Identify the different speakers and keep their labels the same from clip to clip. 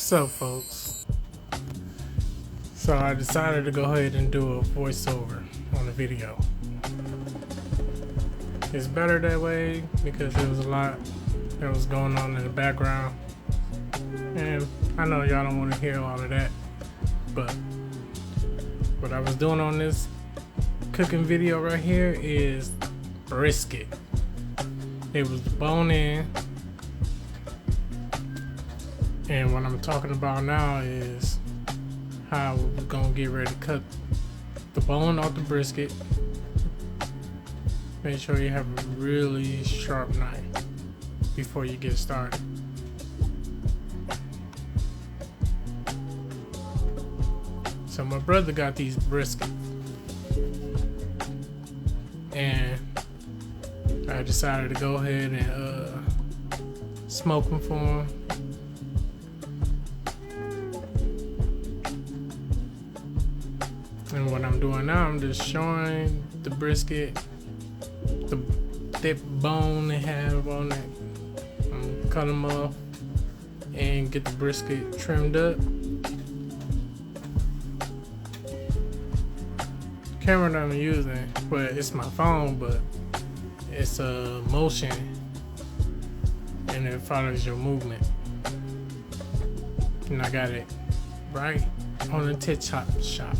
Speaker 1: So folks, so I decided to go ahead and do a voiceover on the video. It's better that way because there was a lot that was going on in the background, and I know y'all don't want to hear all of that, but what I was doing on this cooking video right here is brisket. It was the bone in, and what I'm talking about now is how we're gonna get ready to cut the bone off the brisket. Make sure you have a really sharp knife before you get started. So my brother got these briskets, and I decided to go ahead and smoke them for him. And what I'm doing now, I'm just showing the brisket, the thick bone they have on it. I'm cut them off and get the brisket trimmed up. Camera that I'm using, but it's my phone, but it's a motion and it follows your movement. And I got it right on the tip top shot.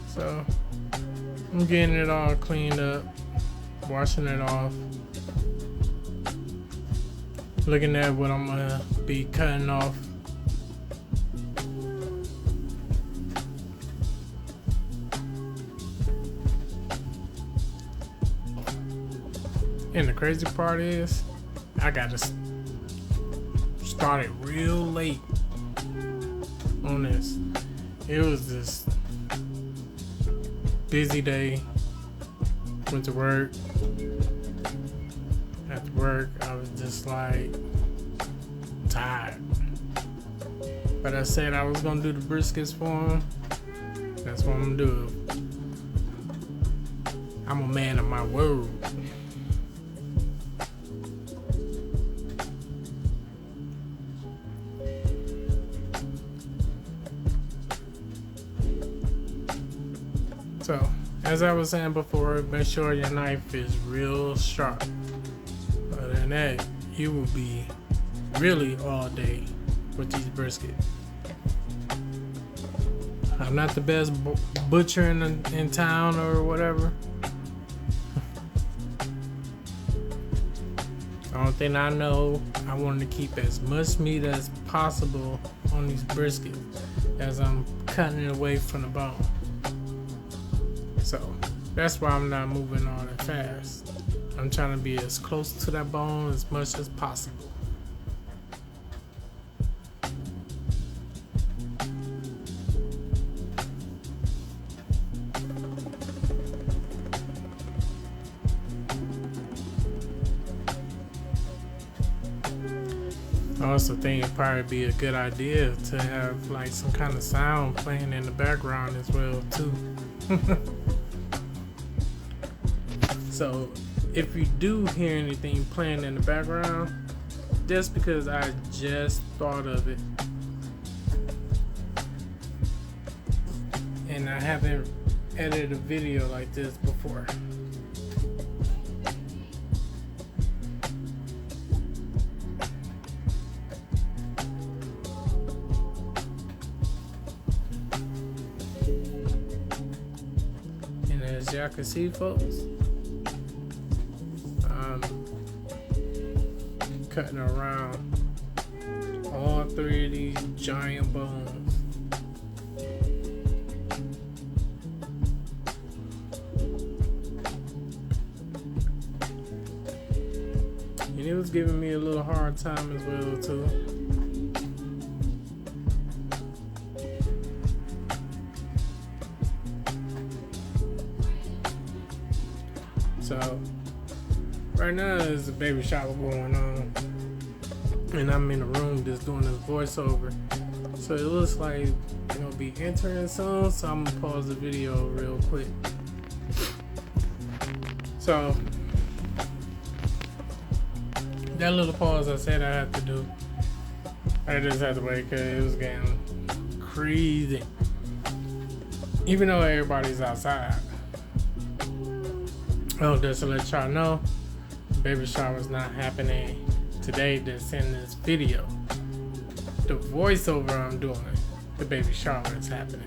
Speaker 1: So I'm getting it all cleaned up, washing it off, looking at what I'm gonna be cutting off. And the crazy part is, I gotta start it real late on this. It was this busy day. Went to work. After work, I was just like tired. But I said I was gonna do the briskets for him. That's what I'm gonna do. I'm a man of my word. So, as I was saying before, make sure your knife is real sharp. Other than that, you will be really all day with these brisket. I'm not the best butcher in town or whatever. The only thing I know, I wanted to keep as much meat as possible on these briskets as I'm cutting it away from the bone. So that's why I'm not moving all that fast. I'm trying to be as close to that bone as much as possible. I also think it'd probably be a good idea to have like some kind of sound playing in the background as well too. So if you do hear anything playing in the background, that's because I just thought of it and I haven't edited a video like this before. And as y'all can see, folks, cutting around all three of these giant bones. And it was giving me a little hard time as well too. So right now there's a baby shower going on, and I'm in the room just doing this voiceover. So it looks like it's gonna be entering soon, so I'm gonna pause the video real quick. So that little pause I said I had to do, I just had to wait because it was getting crazy. Even though everybody's outside. Oh, just to let y'all know, baby shower's not happening today. That's in this video. The voiceover I'm doing, the baby shower is happening.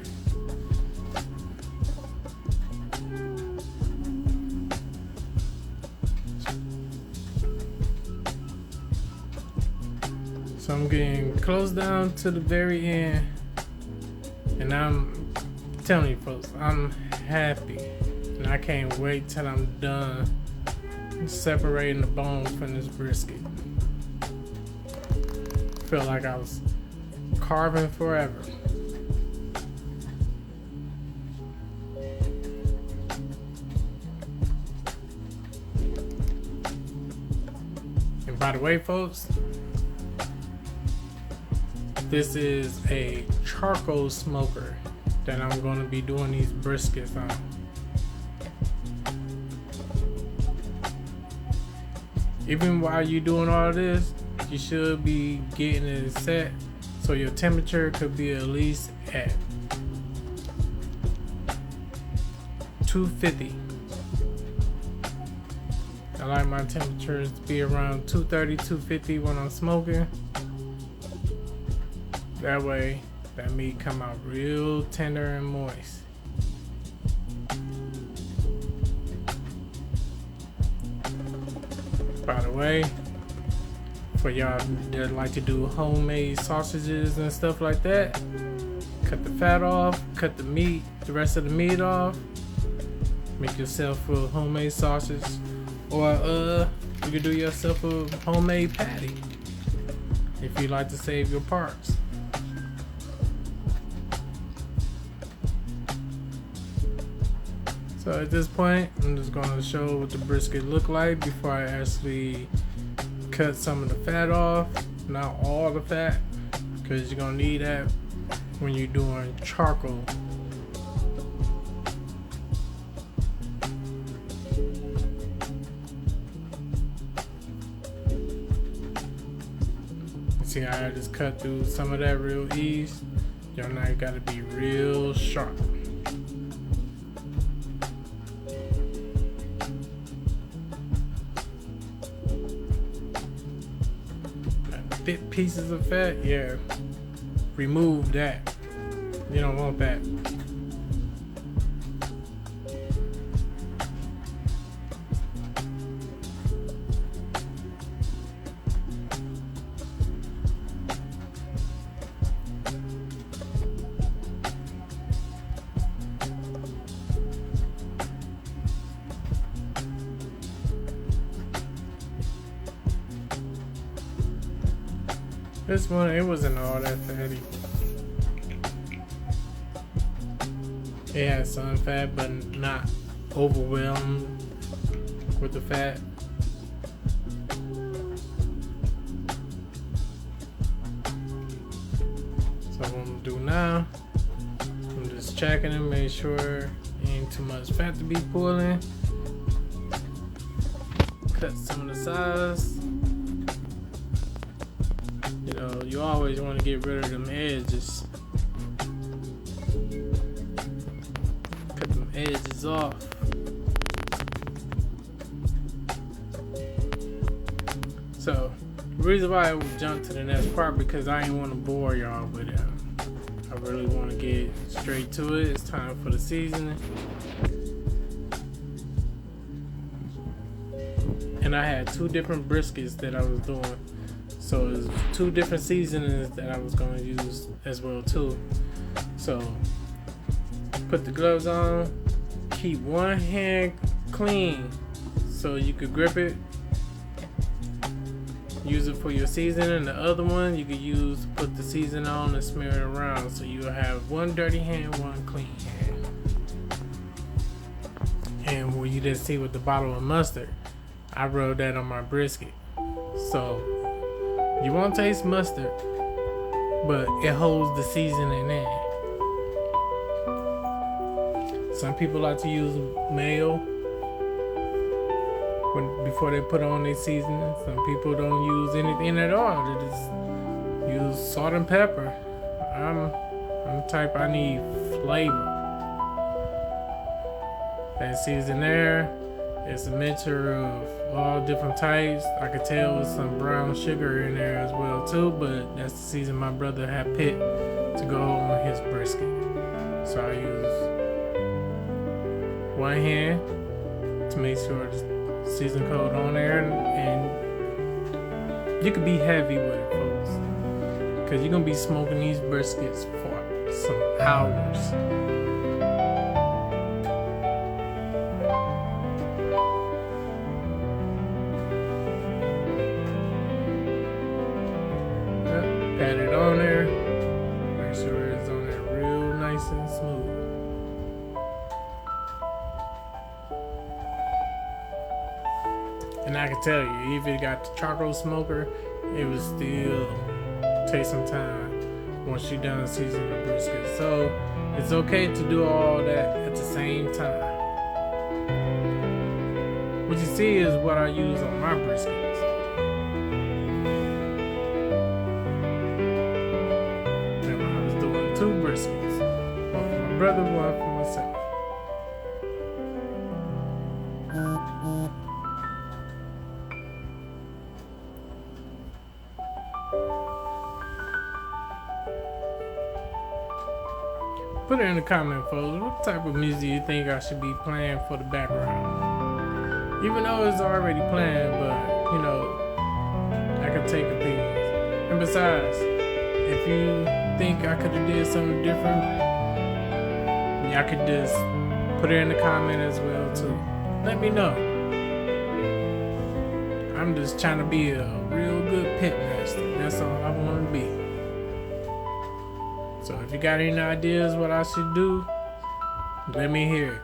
Speaker 1: So I'm getting close down to the very end, and I'm telling you folks, I'm happy, and I can't wait till I'm done separating the bone from this brisket. Feel like I was carving forever. And by the way, folks, this is a charcoal smoker that I'm going to be doing these briskets on. Even while you're doing all this, you should be getting it set so your temperature could be at least at 250. I like my temperatures to be around 230, 250 when I'm smoking. That way, that meat come out real tender and moist. By the way, for y'all that like to do homemade sausages and stuff like that, cut the fat off, cut the meat, the rest of the meat off, make yourself a homemade sausage, or you could do yourself a homemade patty if you like to save your parts. So at this point, I'm just going to show what the brisket look like before I actually cut some of the fat off. Not all the fat, because you're going to need that when you're doing charcoal. See how I just cut through some of that real easy? Your knife got to be real sharp. Thick pieces of fat, yeah, remove that. You don't want that. This one, it wasn't all that fatty. It had some fat, but not overwhelmed with the fat. So what I'm gonna do now, I'm just checking and make sure ain't too much fat to be pulling. Cut some of the sides. You know, you always want to get rid of them edges. Cut them edges off. So, the reason why I jumped to the next part, because I didn't want to bore y'all with it. I really want to get straight to it. It's time for the seasoning. And I had two different briskets that I was doing. So there's two different seasonings that I was going to use as well too. So put the gloves on, keep one hand clean so you could grip it, use it for your seasoning. The other one you could use to put the seasoning on and smear it around, so you'll have one dirty hand, one clean hand. And what you just see with the bottle of mustard, I rubbed that on my brisket. So you won't taste mustard, but it holds the seasoning in. Some people like to use mayo, before they put on their seasoning. Some people don't use anything at all. They just use salt and pepper. I'm the type, I need flavor. That season there, it's a mixture of all different types. I could tell with some brown sugar in there as well too, but that's the season my brother had picked to go on his brisket. So I use one hand to make sure the season coat on there, and you could be heavy with it, folks, because you're gonna be smoking these briskets for some hours. Pat it on there. Make sure it's on there real nice and smooth. And I can tell you, if it got the charcoal smoker, it would still take some time once you're done seasoning the brisket. So it's okay to do all that at the same time. What you see is what I use on my briskets. Two briskets, one for my brother, one for myself. Put it in the comment, folks. What type of music you think I should be playing for the background? Even though it's already playing, but you know, I can take opinions. And besides, if you think I could have did something different, y'all could just put it in the comment as well too. Let me know. I'm just trying to be a real good pit master. That's all I want to be. So if you got any ideas what I should do, let me hear it.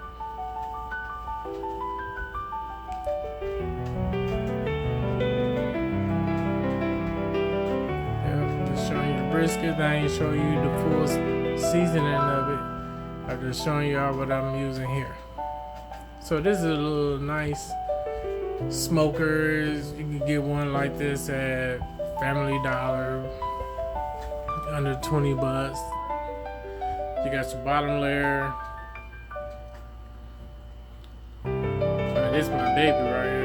Speaker 1: Brisket, I ain't showing you the full seasoning of it. I'm just showing y'all what I'm using here. So this is a little nice smoker. You can get one like this at Family Dollar, under 20 bucks. You got your bottom layer. This is my baby right here.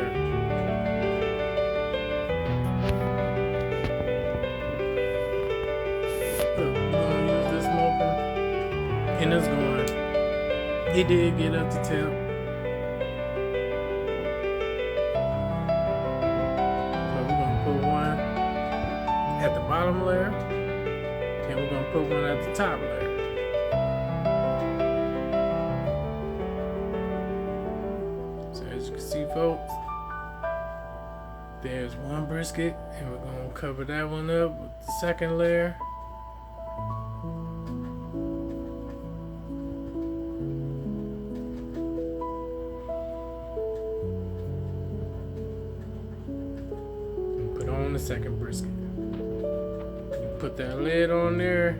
Speaker 1: And it's going. It did get up to temp. So we're gonna put one at the bottom layer, and we're gonna put one at the top layer. So as you can see, folks, there's one brisket, and we're gonna cover that one up with the second layer. On the second brisket, you put that lid on there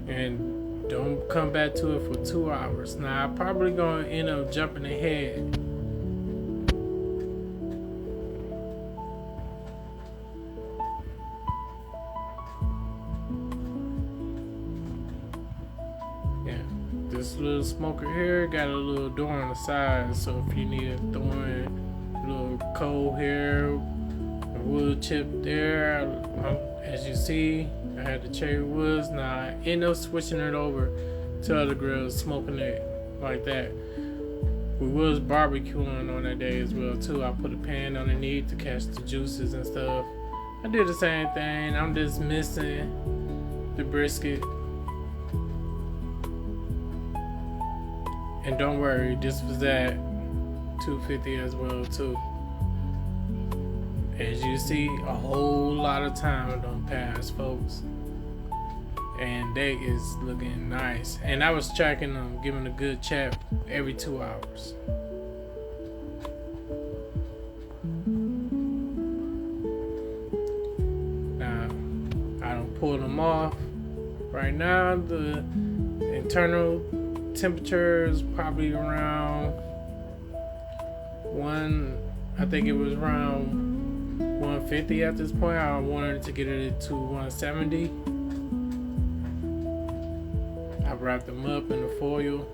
Speaker 1: and don't come back to it for 2 hours. Now I'm probably gonna end up jumping ahead. Yeah, this little smoker here got a little door on the side, so if you need to throw in a little coal here, wood chip there. As you see, I had the cherry woods. Now I end up switching it over to other grills, smoking it like that. We was barbecuing on that day as well too. I put a pan underneath to catch the juices and stuff. I did the same thing. I'm just missing the brisket. And don't worry, this was at $2.50 as well too. As you see, a whole lot of time don't pass, folks. And they is looking nice. And I was checking them, giving a good check every 2 hours. Now, I don't pull them off. Right now, the internal temperature is probably around 1 I think it was around 150 at this point. I wanted to get it to 170. I wrapped them up in the foil,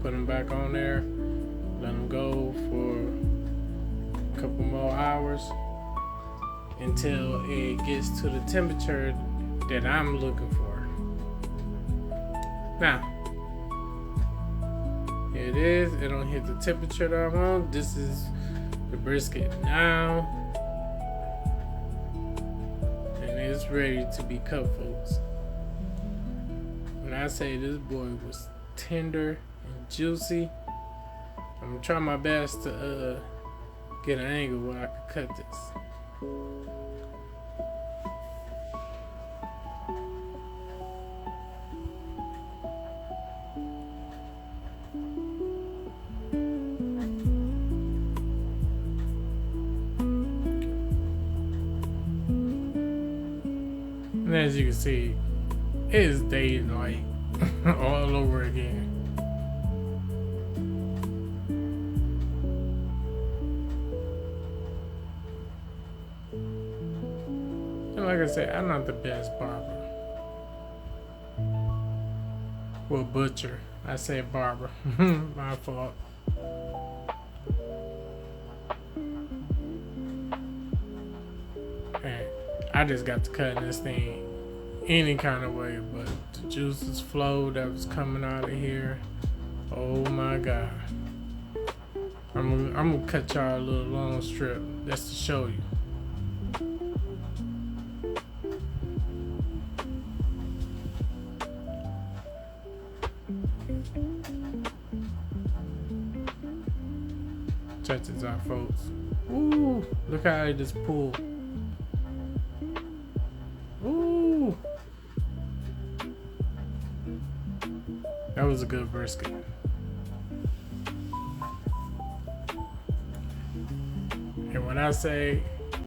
Speaker 1: put them back on there, let them go for a couple more hours until it gets to the temperature that I'm looking for. Now, here it is. It don't hit the temperature that I want. This is the brisket now, and it's ready to be cut, folks. When I say this boy was tender and juicy, I'm gonna try my best to get an angle where I can cut this. And as you can see, it is daylight all over again. And like I said, I'm not the best barber. Well, butcher. I say barber. My fault. And I just got to cutting this thing any kind of way, but the juices flow that was coming out of here. Oh my God. I'm gonna cut y'all a little long strip just to show you. Check this out, folks. Ooh, look how it just pulled. Ooh. That was a good brisket. And when I say